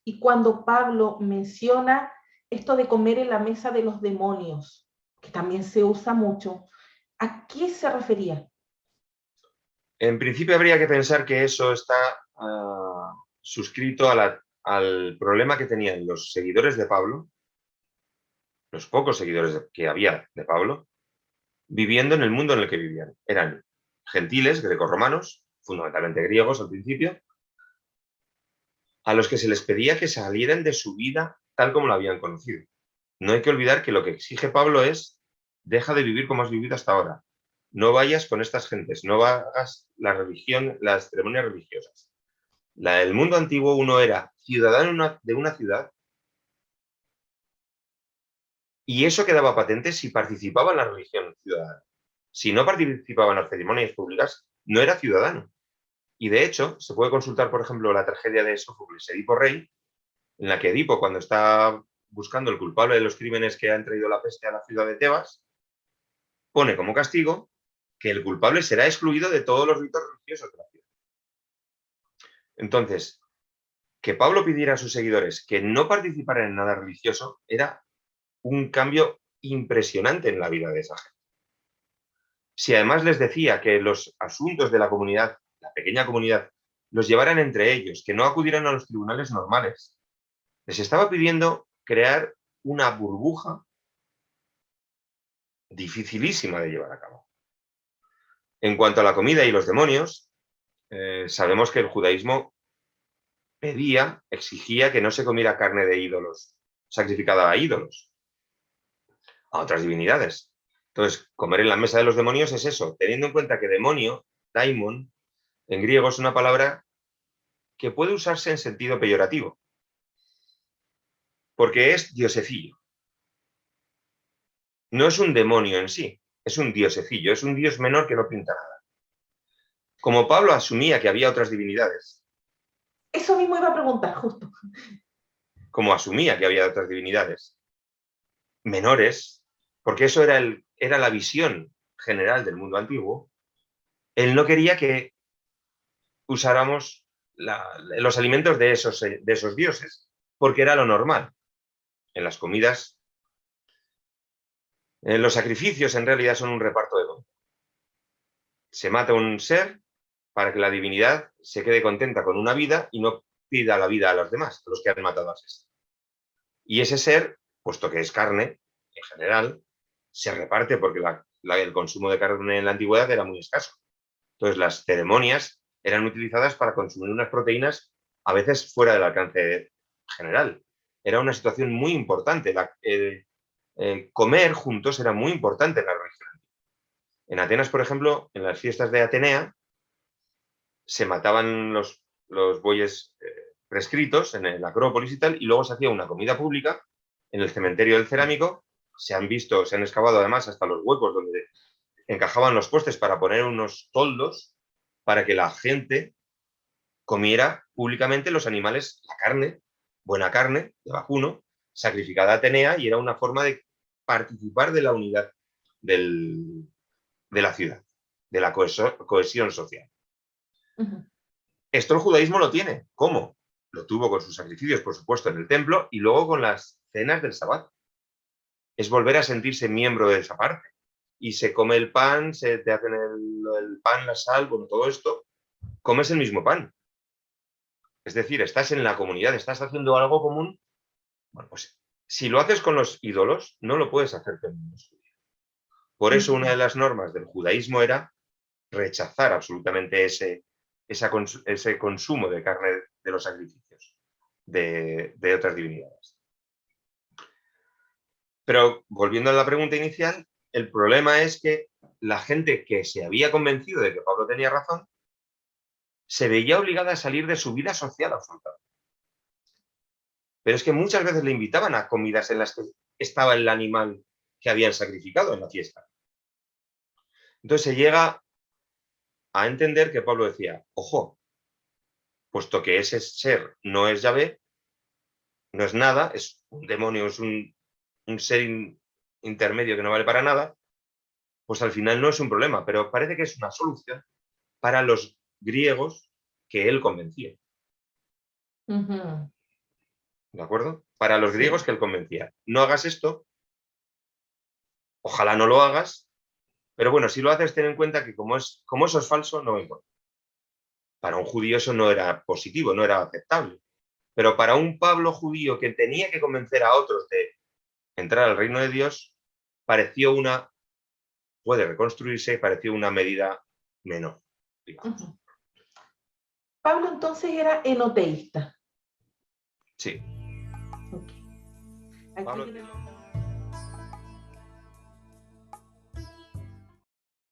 y cuando Pablo menciona esto de comer en la mesa de los demonios, que también se usa mucho, ¿a qué se refería? En principio habría que pensar que eso está suscrito al problema que tenían los seguidores de Pablo, los pocos seguidores que había de Pablo, viviendo en el mundo en el que vivían. Eran gentiles, grecorromanos, fundamentalmente griegos al principio, a los que se les pedía que salieran de su vida tal como la habían conocido. No hay que olvidar que lo que exige Pablo es: deja de vivir como has vivido hasta ahora. No vayas con estas gentes, no hagas la religión, las ceremonias religiosas. El mundo antiguo, uno era ciudadano de una ciudad y eso quedaba patente si participaba en la religión ciudadana. Si no participaba en las ceremonias públicas, no era ciudadano. Y de hecho, se puede consultar, por ejemplo, la tragedia de Sófocles, Edipo Rey, en la que Edipo, cuando está buscando el culpable de los crímenes que han traído la peste a la ciudad de Tebas, pone como castigo que el culpable será excluido de todos los ritos religiosos de la ciudad. Entonces, que Pablo pidiera a sus seguidores que no participaran en nada religioso era un cambio impresionante en la vida de esa gente. Si además les decía que los asuntos de la comunidad, la pequeña comunidad, los llevaran entre ellos, que no acudieran a los tribunales normales, les estaba pidiendo crear una burbuja dificilísima de llevar a cabo. En cuanto a la comida y los demonios, sabemos que el judaísmo pedía, exigía que no se comiera carne de ídolos, sacrificada a ídolos, a otras divinidades. Entonces, comer en la mesa de los demonios es eso, teniendo en cuenta que demonio, daimon, en griego es una palabra que puede usarse en sentido peyorativo, porque es diosecillo. No es un demonio en sí, es un diosecillo, es un dios menor que no pinta nada. Como Pablo asumía que había otras divinidades, Eso mismo iba a preguntar, justo. como asumía que había otras divinidades menores, porque eso era la visión general del mundo antiguo, él no quería que usáramos los alimentos de esos dioses, porque era lo normal. En las comidas, los sacrificios en realidad son un reparto de comida. Se mata un ser para que la divinidad se quede contenta con una vida y no pida la vida a los demás, a los que han matado a ese. Y ese ser, puesto que es carne, en general, se reparte porque el consumo de carne en la antigüedad era muy escaso. Entonces, las ceremonias eran utilizadas para consumir unas proteínas a veces fuera del alcance general. Era una situación muy importante. Comer juntos era muy importante en la religión. En Atenas, por ejemplo, en las fiestas de Atenea, se mataban los bueyes prescritos en el Acrópolis y tal, y luego se hacía una comida pública en el cementerio del Cerámico. Se han excavado además hasta los huecos donde encajaban los postes para poner unos toldos para que la gente comiera públicamente los animales, la carne, buena carne de vacuno, sacrificada a Atenea, y era una forma de participar de la unidad de la ciudad, de la cohesión social. Uh-huh. Esto el judaísmo lo tiene. ¿Cómo? Lo tuvo con sus sacrificios, por supuesto, en el templo y luego con las cenas del Sabbat. Es volver a sentirse miembro de esa parte. Y se come el pan, se te hacen el pan, la sal, bueno, todo esto, comes el mismo pan. Es decir, estás en la comunidad, estás haciendo algo común. Bueno, pues si lo haces con los ídolos, no lo puedes hacer con los judíos. Por eso una de las normas del judaísmo era rechazar absolutamente ese consumo de carne de los sacrificios de otras divinidades. Pero volviendo a la pregunta inicial, el problema es que la gente que se había convencido de que Pablo tenía razón se veía obligada a salir de su vida social absolutamente. Pero es que muchas veces le invitaban a comidas en las que estaba el animal que habían sacrificado en la fiesta. Entonces se llega a entender que Pablo decía: ojo, puesto que ese ser no es Yahvé, no es nada, es un demonio, es un ser intermedio que no vale para nada, pues al final no es un problema, pero parece que es una solución para los griegos que él convencía. Uh-huh. ¿De acuerdo? Para los griegos que él convencía, no hagas esto, ojalá no lo hagas, pero bueno, si lo haces, ten en cuenta que como eso es falso, no me importa. Para un judío eso no era positivo, no era aceptable. Pero para un Pablo judío que tenía que convencer a otros de entrar al reino de Dios, puede reconstruirse, pareció una medida menor, digamos. Ujú. Pablo entonces era enoteísta. Sí. Ok. Aquí Pablo, tenemos